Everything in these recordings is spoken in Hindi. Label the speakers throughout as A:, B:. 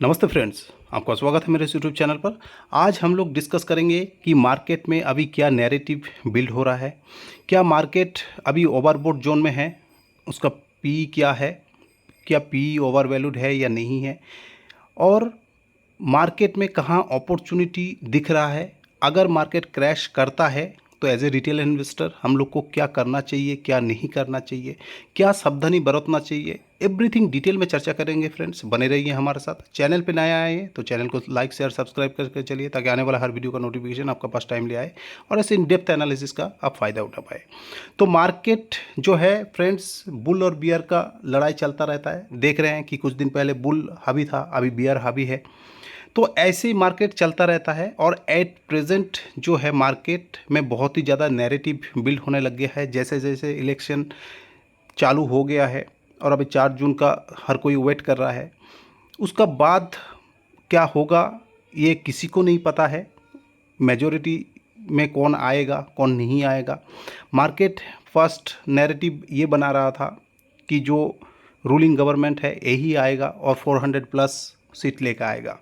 A: नमस्ते फ्रेंड्स, आपका स्वागत है मेरे इस यूट्यूब चैनल पर। आज हम लोग डिस्कस करेंगे कि मार्केट में अभी क्या नैरेटिव बिल्ड हो रहा है, क्या मार्केट अभी ओवरबोट जोन में है, उसका पी क्या है, क्या पी ओवर वैल्यूड है या नहीं है, और मार्केट में कहाँ अपॉर्चुनिटी दिख रहा है। अगर मार्केट क्रैश करता है तो एज ए रिटेल इन्वेस्टर हम लोग को क्या करना चाहिए, क्या नहीं करना चाहिए, क्या सावधानी बरतना चाहिए, एवरीथिंग डिटेल में चर्चा करेंगे। फ्रेंड्स, बने रहिए हमारे साथ। चैनल पे नया आए हैं तो चैनल को लाइक शेयर सब्सक्राइब करके चलिए, ताकि आने वाला हर वीडियो का नोटिफिकेशन आपका पास टाइम ले आए और ऐसे इन डेप्थ एनालिसिस का आप फ़ायदा उठा पाए। तो मार्केट जो है फ्रेंड्स, बुल और बियर का लड़ाई चलता रहता है। देख रहे हैं कि कुछ दिन पहले बुल हावी था, अभी बियर हावी है। तो ऐसे ही मार्केट चलता रहता है और एट प्रेजेंट जो है मार्केट में बहुत ही ज़्यादा नैरेटिव बिल्ड होने लग गया है। जैसे जैसे इलेक्शन चालू हो गया है और अभी 4 जून का हर कोई वेट कर रहा है, उसका बाद क्या होगा ये किसी को नहीं पता है। मेजॉरिटी में कौन आएगा कौन नहीं आएगा। मार्केट फर्स्ट नैरेटिव ये बना रहा था कि जो रूलिंग गवर्नमेंट है यही आएगा और 400 प्लस सीट लेकर आएगा।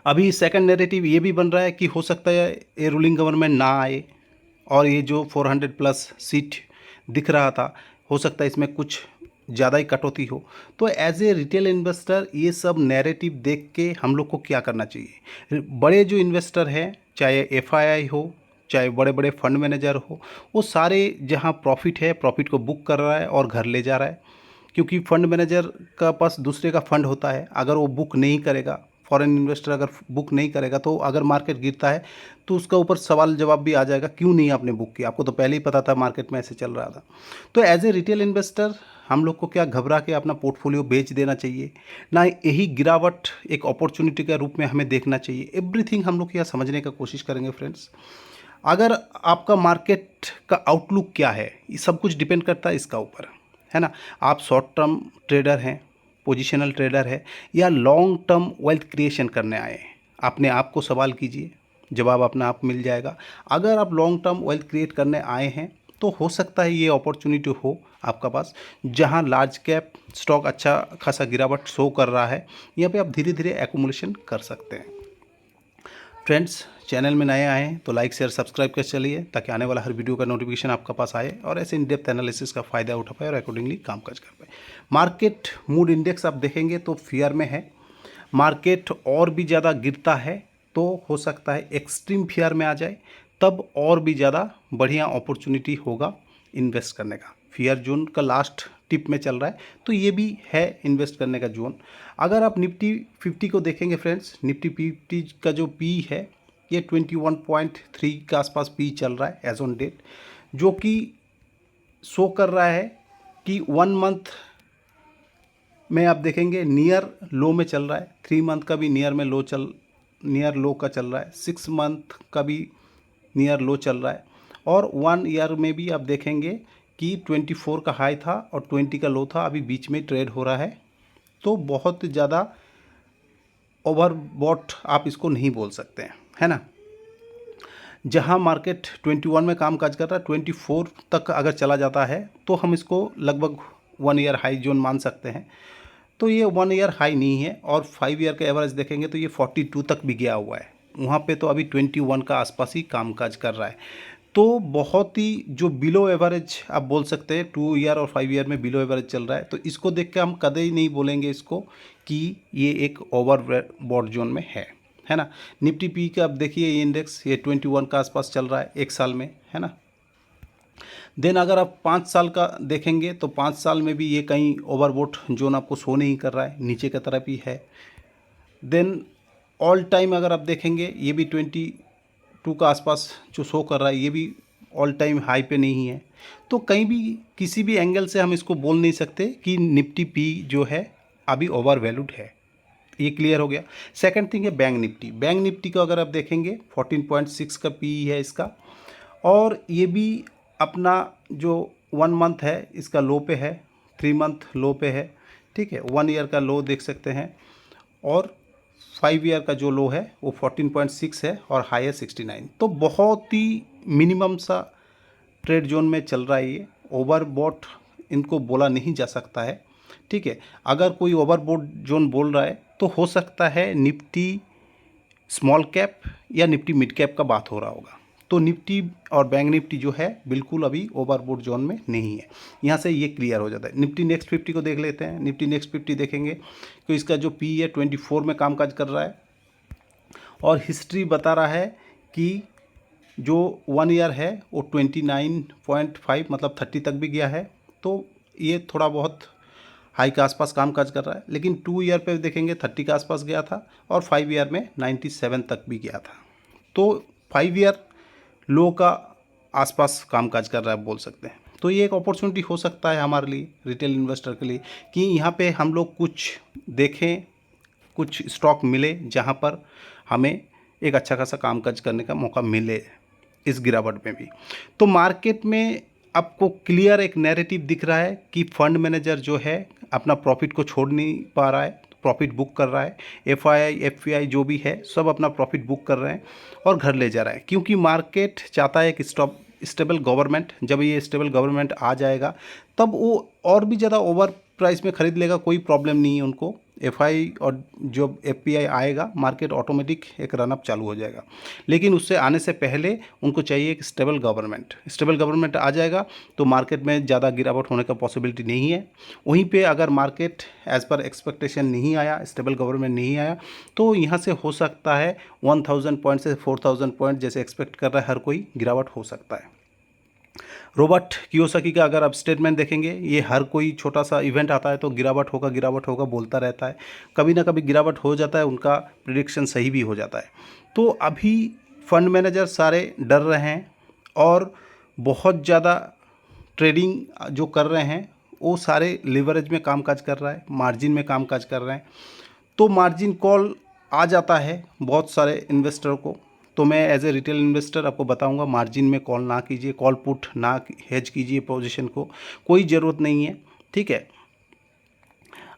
A: अभी सेकंड नैरेटिव ये भी बन रहा है कि हो सकता है ये रूलिंग गवर्नमेंट ना आए और ये जो 400 प्लस सीट दिख रहा था, हो सकता है इसमें कुछ ज़्यादा ही कटौती हो। तो एज ए रिटेल इन्वेस्टर ये सब नैरेटिव देख के हम लोग को क्या करना चाहिए। बड़े जो इन्वेस्टर हैं, चाहे एफआईआई हो चाहे बड़े बड़े फंड मैनेजर हो, वो सारे जहाँ प्रॉफिट है प्रॉफिट को बुक कर रहा है और घर ले जा रहा है। क्योंकि फंड मैनेजर का पास दूसरे का फंड होता है, अगर वो बुक नहीं करेगा, फॉरेन इन्वेस्टर अगर बुक नहीं करेगा, तो अगर मार्केट गिरता है तो उसका ऊपर सवाल जवाब भी आ जाएगा, क्यों नहीं आपने बुक किया, आपको तो पहले ही पता था मार्केट में ऐसे चल रहा था। तो एज ए रिटेल इन्वेस्टर हम लोग को क्या घबरा के अपना पोर्टफोलियो बेच देना चाहिए ना, यही गिरावट एक अपॉर्चुनिटी के रूप में हमें देखना चाहिए। एवरीथिंग हम लोग यहाँ समझने का कोशिश करेंगे फ्रेंड्स। अगर आपका मार्केट का आउटलुक क्या है, ये सब कुछ डिपेंड करता है इसका ऊपर, है ना। आप शॉर्ट टर्म ट्रेडर हैं, पोजिशनल ट्रेडर है, या लॉन्ग टर्म वेल्थ क्रिएशन करने आए हैं, अपने आप को सवाल कीजिए, जवाब अपना आप मिल जाएगा। अगर आप लॉन्ग टर्म वेल्थ क्रिएट करने आए हैं तो हो सकता है ये अपॉर्चुनिटी हो आपका पास, जहां लार्ज कैप स्टॉक अच्छा खासा गिरावट शो कर रहा है, यहाँ पे आप धीरे धीरे एक्यूमुलेशन कर सकते हैं। फ्रेंड्स, चैनल में नए आए हैं तो लाइक शेयर सब्सक्राइब कर चलिए, ताकि आने वाला हर वीडियो का नोटिफिकेशन आपका पास आए और ऐसे इन डेप्थ एनालिसिस का फ़ायदा उठा पाए और अकॉर्डिंगली काम काज कर पाए। मार्केट मूड इंडेक्स आप देखेंगे तो फियर में है। मार्केट और भी ज़्यादा गिरता है तो हो सकता है एक्सट्रीम फियर में आ जाए, तब और भी ज़्यादा बढ़िया अपॉर्चुनिटी होगा इन्वेस्ट करने का। फियर जोन का लास्ट टिप में चल रहा है, तो ये भी है इन्वेस्ट करने का जोन। अगर आप निफ्टी 50 को देखेंगे फ्रेंड्स, निफ्टी 50 का जो पी है ये 21.3 के आसपास पी चल रहा है एज ऑन डेट, जो कि शो कर रहा है कि 1 मंथ में आप देखेंगे नियर लो में चल रहा है, 3 मंथ का भी नियर लो का चल रहा है, 6 मंथ का भी नियर लो चल रहा है, और 1 ईयर में भी आप देखेंगे कि 24 का हाई था और 20 का लो था, अभी बीच में ट्रेड हो रहा है। तो बहुत ज़्यादा ओवरबॉट आप इसको नहीं बोल सकते हैं, है ना। जहां मार्केट 21 में काम काज कर रहा है, 24 तक अगर चला जाता है तो हम इसको लगभग 1 ईयर हाई जोन मान सकते हैं। तो ये 1 ईयर हाई नहीं है, और 5 ईयर का एवरेज देखेंगे तो ये 42 तक भी गया हुआ है। वहाँ पे तो अभी 21 का आसपास ही कामकाज कर रहा है। तो बहुत ही जो बिलो एवरेज आप बोल सकते हैं, 2 ईयर और 5 ईयर में बिलो एवरेज चल रहा है, तो इसको देख के हम कदे ही नहीं बोलेंगे इसको कि ये एक ओवरबॉट जोन में है ना। निफ्टी पी का अब देखिए, ये इंडेक्स ये 21 का आसपास चल रहा है एक साल में, है ना। देन अगर आप 5 साल का देखेंगे तो 5 साल में भी ये कहीं ओवरबोट जोन आपको शो नहीं कर रहा है, नीचे की तरफ ही है। देन ऑल टाइम अगर आप देखेंगे, ये भी 22 का आसपास जो शो कर रहा है, ये भी ऑल टाइम हाई पे नहीं है। तो कहीं भी किसी भी एंगल से हम इसको बोल नहीं सकते कि निफ्टी पी जो है अभी ओवर वैल्यूड है। ये क्लियर हो गया। सेकंड थिंग है बैंक निफ्टी। बैंक निफ्टी को अगर आप देखेंगे 14.6 का पी है इसका, और ये भी अपना जो 1 मंथ है इसका लो पे है, 3 मंथ लो पे है, ठीक है। 1 ईयर का लो देख सकते हैं, और 5 ईयर का जो लो है वो 14.6 है और हाई है 69। तो बहुत ही मिनिमम सा ट्रेड जोन में चल रहा है ये। ओवरबॉट इनको बोला नहीं जा सकता है, ठीक है। अगर कोई ओवरबॉट जोन बोल रहा है तो हो सकता है निफ्टी स्मॉल कैप या निफ्टी मिड कैप का बात हो रहा होगा। तो निफ्टी और बैंक निफ्टी जो है बिल्कुल अभी ओवरबोट जोन में नहीं है। यहाँ से ये क्लियर हो जाता है। निफ्टी नेक्स्ट 50 को देख लेते हैं। निफ्टी नेक्स्ट 50 देखेंगे तो इसका जो पी है 24 में कामकाज कर रहा है और हिस्ट्री बता रहा है कि जो 1 ईयर है वो 29.5 मतलब 30 तक भी गया है। तो ये थोड़ा बहुत हाई के आसपास कामकाज कर रहा है। लेकिन 2 ईयर पे देखेंगे 30 के आसपास गया था और 5 ईयर में 97 तक भी गया था। तो 5 ईयर लो का आसपास कामकाज कर रहा है बोल सकते हैं। तो ये एक अपॉर्चुनिटी हो सकता है हमारे लिए, रिटेल इन्वेस्टर के लिए, कि यहाँ पे हम लोग कुछ देखें, कुछ स्टॉक मिले जहाँ पर हमें एक अच्छा खासा कामकाज करने का मौका मिले इस गिरावट में भी। तो मार्केट में आपको क्लियर एक नैरेटिव दिख रहा है कि फंड मैनेजर जो है अपना प्रॉफिट को छोड़ नहीं पा रहा है, प्रॉफिट बुक कर रहा है। एफआईआई एफपीआई जो भी है सब अपना प्रॉफिट बुक कर रहे हैं और घर ले जा रहा है, क्योंकि मार्केट चाहता है कि स्टेबल गवर्नमेंट, जब ये स्टेबल गवर्नमेंट आ जाएगा तब वो और भी ज़्यादा ओवर प्राइस में ख़रीद लेगा, कोई प्रॉब्लम नहीं है उनको। एफआई और जो एफपीआई आएगा मार्केट ऑटोमेटिक एक रनअप चालू हो जाएगा। लेकिन उससे आने से पहले उनको चाहिए एक स्टेबल गवर्नमेंट। स्टेबल गवर्नमेंट आ जाएगा तो मार्केट में ज़्यादा गिरावट होने का पॉसिबिलिटी नहीं है। वहीं पे अगर मार्केट एज़ पर एक्सपेक्टेशन नहीं आया, स्टेबल गवर्नमेंट नहीं आया, तो यहाँ से हो सकता है 1000 पॉइंट से 4000 पॉइंट जैसे एक्सपेक्ट कर रहा है हर कोई, गिरावट हो सकता है। रॉबर्ट कियोसाकी का अगर आप स्टेटमेंट देखेंगे, ये हर कोई छोटा सा इवेंट आता है तो गिरावट होगा बोलता रहता है। कभी ना कभी गिरावट हो जाता है, उनका प्रिडिक्शन सही भी हो जाता है। तो अभी फंड मैनेजर सारे डर रहे हैं और बहुत ज़्यादा ट्रेडिंग जो कर रहे हैं वो सारे लिवरेज में कामकाज कर रहा है, मार्जिन में कामकाज कर रहे हैं। तो मार्जिन कॉल आ जाता है बहुत सारे इन्वेस्टर को। तो मैं एज ए रिटेल इन्वेस्टर आपको बताऊंगा मार्जिन में कॉल ना कीजिए, कॉल पुट ना हेज कीजिए पोजीशन को, कोई ज़रूरत नहीं है। ठीक है,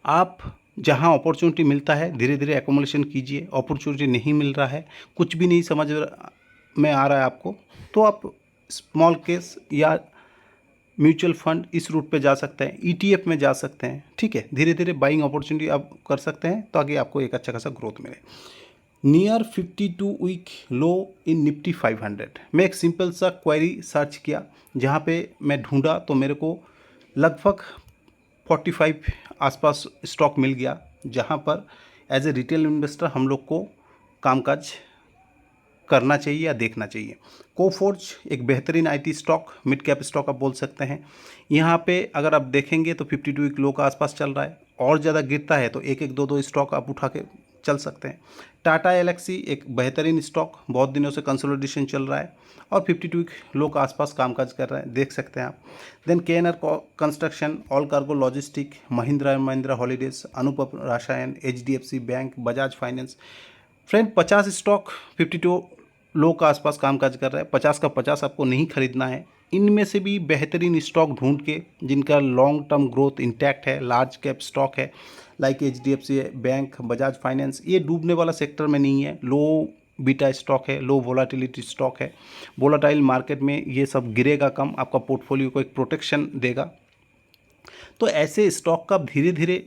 A: आप जहां अपॉर्चुनिटी मिलता है धीरे धीरे एकोमोलेशन कीजिए। अपॉर्चुनिटी नहीं मिल रहा है, कुछ भी नहीं समझ में आ रहा है आपको, तो आप स्मॉल केस या म्यूचुअल फंड इस रूट पे जा सकते हैं, ईटीएफ में जा सकते हैं। ठीक है, धीरे धीरे बाइंग अपॉर्चुनिटी आप कर सकते हैं ताकि आपको एक अच्छा खासा ग्रोथ मिले। नियर 52 वीक लो इन निफ्टी 500। मैं एक सिंपल सा क्वेरी सर्च किया जहाँ पे मैं ढूंढा तो मेरे को लगभग 45 आसपास स्टॉक मिल गया जहाँ पर एज ए रिटेल इन्वेस्टर हम लोग को कामकाज करना चाहिए या देखना चाहिए। कोफोर्ज एक बेहतरीन IT stock, mid cap stock आप बोल सकते हैं। यहाँ पे अगर आप देखेंगे तो 52 वीक लो का आसपास चल रहा है, और ज़्यादा गिरता है तो एक एक दो दो स्टॉक आप उठा के चल सकते हैं। टाटा एलेक्सी एक बेहतरीन स्टॉक, बहुत दिनों से कंसोलिडेशन चल रहा है और 52 वीक लो का आसपास कामकाज कर रहा है, देख सकते हैं आप। Then KNR construction, all cargo logistic, Mahindra and Mahindra holidays, Anup Rasayan, HDFC bank, Bajaj finance. Friend 50 stock 52 low का आसपास कामकाज कर रहा है, 50 का 50 आपको नहीं खरीदना है। इनमें से भी बेहतरीन स्टॉक ढूंढ के जिनका लॉन्ग टर्म ग्रोथ इंटैक्ट है, लार्ज कैप स्टॉक है, like HDFC bank, Bajaj finance, ये डूबने वाला सेक्टर में नहीं है, लो बीटा स्टॉक है, लो वोलाटिलिटी स्टॉक है। वोलाटाइल मार्केट में ये सब गिरेगा कम, आपका पोर्टफोलियो को एक प्रोटेक्शन देगा। तो ऐसे स्टॉक का धीरे धीरे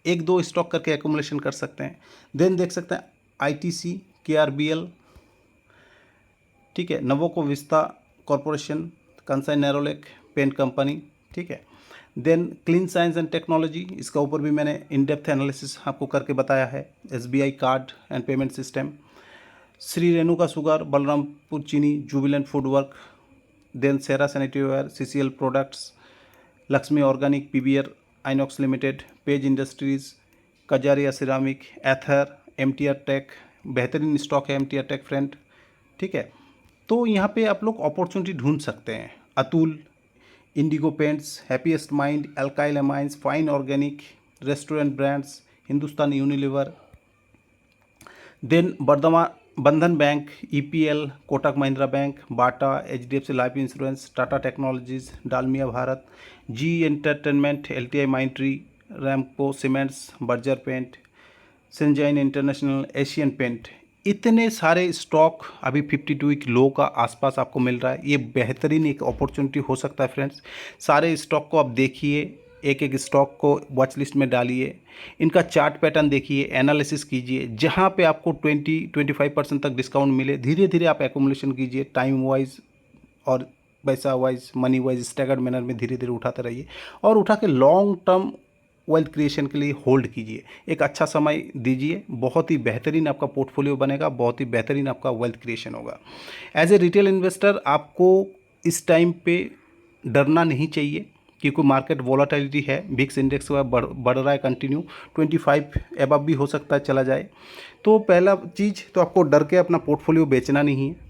A: एक दो स्टॉक करके एकोमुलेशन कर सकते हैं। देन देख सकते हैं आईटीसी, केआरबीएल, ठीक है, Nuvoco Vista Corporation, Kansai Nerolac paint company, ठीक है। Then Clean Science and Technology, इसका ऊपर भी मैंने इन डेप्थ एनालिसिस आपको करके बताया है। SBI Card and Payment System, Shree Renuka Sugar, Balrampur Chini, Jubilant Foodwork, then Cera Sanitaryware, CCL Products, Laxmi Organic, PBR Inox Limited, Page Industries, Kajaria Ceramic, Ather, MTR Tech, बेहतरीन स्टॉक है एमटीआर टेक फ्रेंड, ठीक है। तो यहाँ पे आप लोग अपॉर्चुनिटी ढूंढ सकते हैं। Atul, Indigo Paints, Happiest Mind, Alkyl Amines, Fine Organic, Restaurant Brands, Hindustan Unilever, then Bandhan Bank, EPL, Kotak Mahindra Bank, Bata, HDFC Life Insurance, Tata Technologies, Dalmia Bharat, Zee Entertainment, LTI Mindtree, Ramco Cements, Berger Paint, Syngene International, Asian Paint. इतने सारे स्टॉक अभी 52 वीक लो का आसपास आपको मिल रहा है। ये बेहतरीन एक अपॉर्चुनिटी हो सकता है फ्रेंड्स। सारे स्टॉक को आप देखिए, एक एक स्टॉक को वॉच लिस्ट में डालिए, इनका चार्ट पैटर्न देखिए, एनालिसिस कीजिए, जहाँ पे आपको 20-25% तक डिस्काउंट मिले धीरे धीरे आप एक्यूमुलेशन कीजिए, टाइम वाइज और पैसा wise, money wise staggered manner में धीरे धीरे उठाते रहिए और उठा के लॉन्ग टर्म वेल्थ क्रिएशन के लिए होल्ड कीजिए। एक अच्छा समय दीजिए, बहुत ही बेहतरीन आपका पोर्टफोलियो बनेगा, बहुत ही बेहतरीन आपका वेल्थ क्रिएशन होगा। एज ए रिटेल इन्वेस्टर आपको इस टाइम पे डरना नहीं चाहिए, क्योंकि मार्केट वोलाटिलिटी है, विक्स इंडेक्स बढ़ रहा है कंटिन्यू, 25 एबव भी हो सकता है चला जाए। तो पहला चीज़ तो आपको डर के अपना पोर्टफोलियो बेचना नहीं है।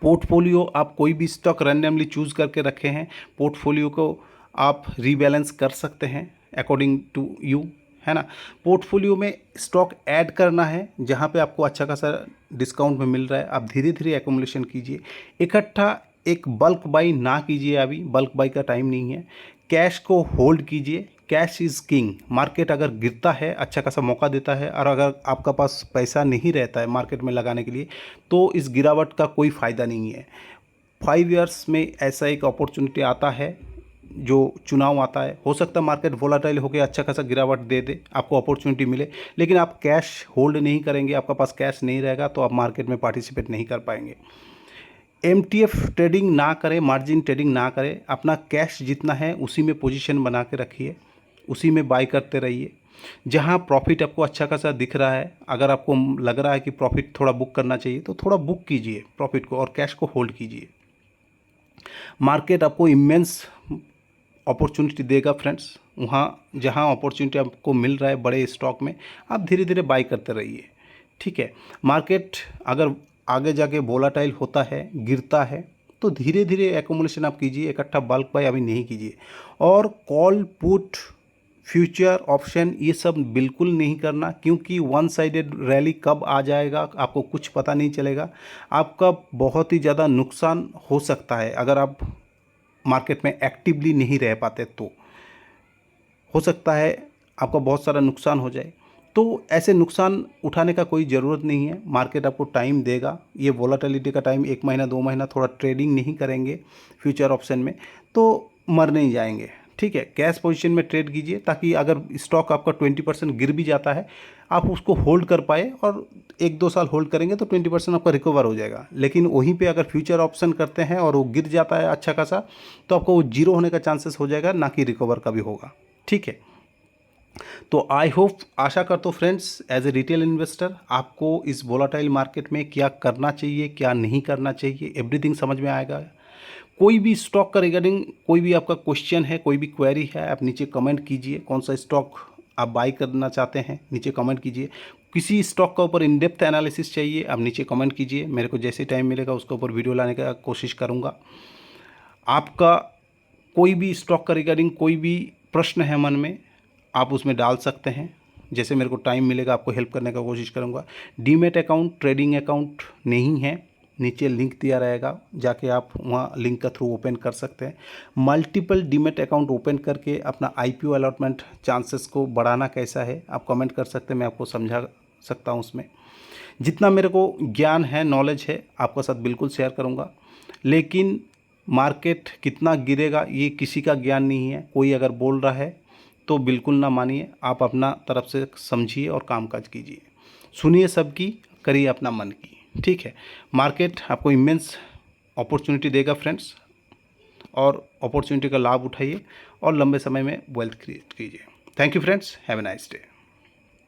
A: पोर्टफोलियो आप कोई भी स्टॉक रैंडमली चूज़ करके रखे हैं, पोर्टफोलियो को आप रीबैलेंस कर सकते हैं अकॉर्डिंग टू यू, है ना। पोर्टफोलियो में स्टॉक ऐड करना है जहाँ पे आपको अच्छा खासा डिस्काउंट में मिल रहा है, आप धीरे धीरे एक्यूमुलेशन कीजिए। इकट्ठा एक बल्क बाई ना कीजिए, अभी बल्क बाई का टाइम नहीं है। कैश को होल्ड कीजिए, कैश इज़ किंग। मार्केट अगर गिरता है अच्छा खासा मौका देता है, और अगर आपका पास पैसा नहीं रहता है मार्केट में लगाने के लिए तो इस गिरावट का कोई फ़ायदा नहीं है। 5 इयर्स में ऐसा एक अपॉर्चुनिटी आता है, जो चुनाव आता है, हो सकता है मार्केट वोलाटाइल होकर अच्छा खासा गिरावट दे दे, आपको अपॉर्चुनिटी मिले, लेकिन आप कैश होल्ड नहीं करेंगे, आपका पास कैश नहीं रहेगा तो आप मार्केट में पार्टिसिपेट नहीं कर पाएंगे। MTF ट्रेडिंग ना करें, मार्जिन ट्रेडिंग ना करें, अपना कैश जितना है उसी में पोजीशन बना के रखिए, उसी में बाय करते रहिए। जहां प्रॉफिट आपको अच्छा खासा दिख रहा है, अगर आपको लग रहा है कि प्रॉफिट थोड़ा बुक करना चाहिए तो थोड़ा बुक कीजिए प्रॉफिट को और कैश को होल्ड कीजिए। मार्केट आपको इमेंस अपॉर्चुनिटी देगा फ्रेंड्स, वहाँ जहाँ अपॉर्चुनिटी आपको मिल रहा है बड़े स्टॉक में आप धीरे धीरे बाय करते रहिए, ठीक है। मार्केट अगर आगे जाके वोलाटाइल होता है, गिरता है, तो धीरे धीरे एक्यूमुलेशन आप कीजिए, इकट्ठा बल्क बाय अभी नहीं कीजिए। और कॉल पुट फ्यूचर ऑप्शन ये सब बिल्कुल नहीं करना, क्योंकि वन साइडेड रैली कब आ जाएगा आपको कुछ पता नहीं चलेगा। आपका बहुत ही ज़्यादा नुकसान हो सकता है अगर आप मार्केट में एक्टिवली नहीं रह पाते, तो हो सकता है आपका बहुत सारा नुकसान हो जाए। तो ऐसे नुकसान उठाने का कोई ज़रूरत नहीं है, मार्केट आपको टाइम देगा। ये वोलाटिलिटी का टाइम 1 महीना 2 महीना थोड़ा ट्रेडिंग नहीं करेंगे फ्यूचर ऑप्शन में तो मर नहीं जाएंगे, ठीक है। कैश पोजीशन में ट्रेड कीजिए, ताकि अगर स्टॉक आपका 20% गिर भी जाता है आप उसको होल्ड कर पाए, और 1-2 साल होल्ड करेंगे तो 20% आपका रिकवर हो जाएगा। लेकिन वहीं पे अगर फ्यूचर ऑप्शन करते हैं और वो गिर जाता है अच्छा खासा, तो आपको वो जीरो होने का चांसेस हो जाएगा, ना कि रिकवर का भी होगा, ठीक है। तो आई होप, आशा करता हूँ friends, as a retail investor आपको इस वोलाटाइल मार्केट में क्या करना चाहिए क्या नहीं करना चाहिए एवरीथिंग समझ में आएगा। कोई भी स्टॉक का रिगार्डिंग कोई भी आपका क्वेश्चन है, कोई भी क्वेरी है, आप नीचे कमेंट कीजिए। कौन सा स्टॉक आप बाई करना चाहते हैं नीचे कमेंट कीजिए। किसी स्टॉक का ऊपर इन डेप्थ एनालिसिस चाहिए आप नीचे कमेंट कीजिए, मेरे को जैसे टाइम मिलेगा उसके ऊपर वीडियो लाने का कोशिश करूँगा। आपका कोई भी स्टॉक का रिगार्डिंग कोई भी प्रश्न है मन में, आप उसमें डाल सकते हैं, जैसे मेरे को टाइम मिलेगा आपको हेल्प करने का कोशिश करूँगा। डीमेट अकाउंट ट्रेडिंग अकाउंट नहीं है, नीचे लिंक दिया रहेगा, जाके आप वहाँ लिंक का थ्रू ओपन कर सकते हैं। मल्टीपल डीमेट अकाउंट ओपन करके अपना IPO अलॉटमेंट चांसेस को बढ़ाना कैसा है आप कमेंट कर सकते हैं, मैं आपको समझा सकता हूँ। उसमें जितना मेरे को ज्ञान है, नॉलेज है, आपका साथ बिल्कुल शेयर करूँगा। लेकिन मार्केट कितना गिरेगा ये किसी का ज्ञान नहीं है, कोई अगर बोल रहा है तो बिल्कुल ना मानिए, आप अपना तरफ से समझिए और कामकाज कीजिए, सुनिए सबकी, करिए अपना मन की, ठीक है। मार्केट आपको इमेंस अपॉर्चुनिटी देगा फ्रेंड्स, और अपॉर्चुनिटी का लाभ उठाइए और लंबे समय में वेल्थ क्रिएट कीजिए। Thank you friends, have a nice day.